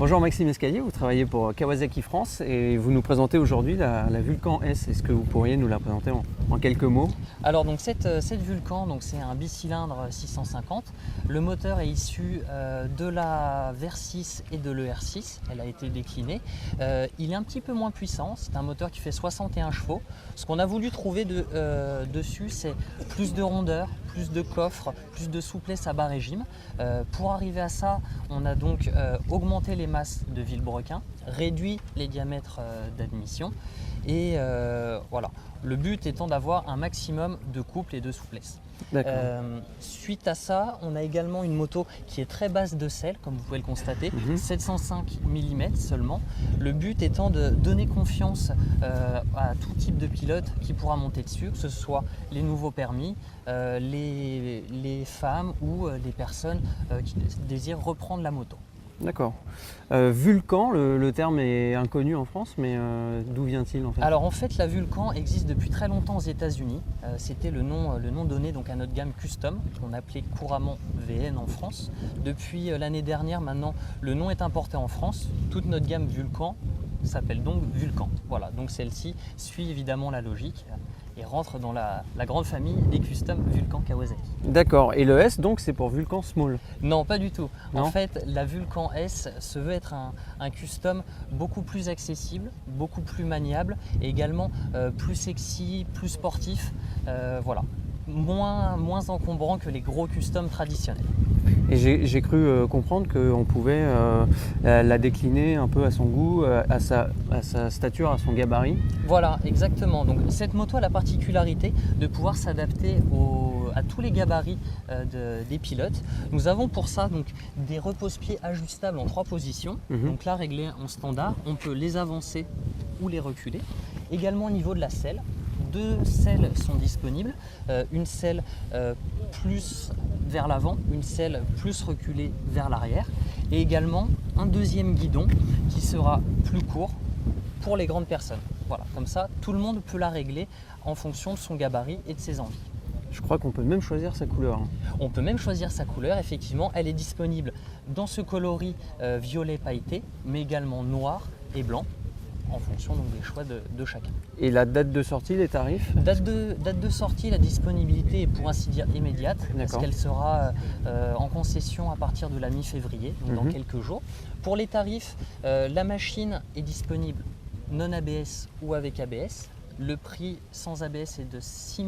Bonjour Maxime Escalier, vous travaillez pour Kawasaki France et vous nous présentez aujourd'hui la Vulcan S. Est-ce que vous pourriez nous la présenter en quelques mots? Alors donc cette Vulcan, c'est un bicylindre 650. Le moteur est issu de la VR6 et de l'ER6. Elle a été déclinée. Il est un petit peu moins puissant. C'est un moteur qui fait 61 chevaux. Ce qu'on a voulu trouver dessus, c'est plus de rondeur, plus de coffre, plus de souplesse à bas régime. Pour arriver à ça, on a donc augmenté les masses de vilebrequin, réduit les diamètres d'admission et voilà. Le but étant d'avoir un maximum de couple et de souplesse. Suite à ça, on a également une moto qui est très basse de selle, comme vous pouvez le constater, 705 mm seulement. Le but étant de donner confiance à tout type de pilote qui pourra monter dessus, que ce soit les nouveaux permis, les femmes ou les personnes qui désirent reprendre la moto. D'accord. Vulcan, le terme est inconnu en France, mais d'où vient-il en fait? Alors en fait, la Vulcan existe depuis très longtemps aux États-Unis. C'était le nom donné donc à notre gamme Custom, qu'on appelait couramment VN en France. Depuis l'année dernière, maintenant, le nom est importé en France. Toute notre gamme Vulcan s'appelle donc Vulcan. Voilà, donc celle-ci suit évidemment la logique et rentre dans la grande famille des Custom Vulcan Kawasaki. D'accord. Et le S donc c'est pour Vulcan Small? Non, pas du tout. Non. En fait, la Vulcan S se veut être un custom beaucoup plus accessible, beaucoup plus maniable et également plus sexy, plus sportif. Voilà, moins encombrant que les gros customs traditionnels. Et j'ai cru comprendre qu'on pouvait la décliner un peu à son goût, à sa stature, à son gabarit. Voilà, exactement. Donc cette moto a la particularité de pouvoir s'adapter à tous les gabarits des pilotes. Nous avons pour ça donc des repose-pieds ajustables en 3 positions. Donc là, réglés en standard, on peut les avancer ou les reculer. Également au niveau de la selle, 2 selles sont disponibles. Une selle plus vers l'avant, une selle plus reculée vers l'arrière. Et également un deuxième guidon qui sera plus court pour les grandes personnes. Voilà, comme ça, tout le monde peut la régler en fonction de son gabarit et de ses envies. Je crois qu'on peut même choisir sa couleur. On peut même choisir sa couleur, effectivement. Elle est disponible dans ce coloris violet pailleté, mais également noir et blanc, en fonction donc des choix de chacun. Et la date de sortie, les tarifs? Date de sortie, la disponibilité est pour ainsi dire immédiate, parce qu'elle sera en concession à partir de la mi-février, donc dans quelques jours. Pour les tarifs, la machine est disponible non ABS ou avec ABS. Le prix sans ABS est de 6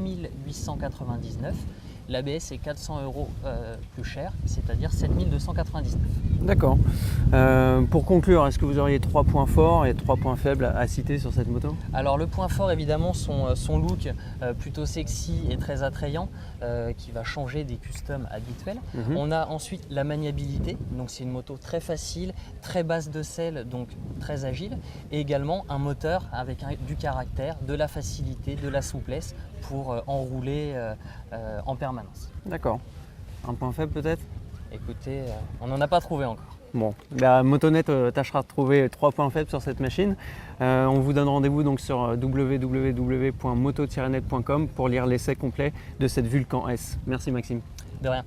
899. L'ABS est 400 € plus cher, c'est-à-dire 7 299. D'accord. Pour conclure, est-ce que vous auriez 3 points forts et 3 points faibles à citer sur cette moto? Alors le point fort, évidemment, son look plutôt sexy et très attrayant, qui va changer des customs habituels. On a ensuite la maniabilité, donc c'est une moto très facile, très basse de selle, donc très agile, et également un moteur avec du caractère, de la facilité, de la souplesse pour enrouler en permanence. D'accord. Un point faible peut-être? Écoutez, on n'en a pas trouvé encore. Bon, Motonet tâchera de trouver 3 points faibles sur cette machine. On vous donne rendez-vous donc sur www.moto-net.com pour lire l'essai complet de cette Vulcan S. Merci Maxime. De rien.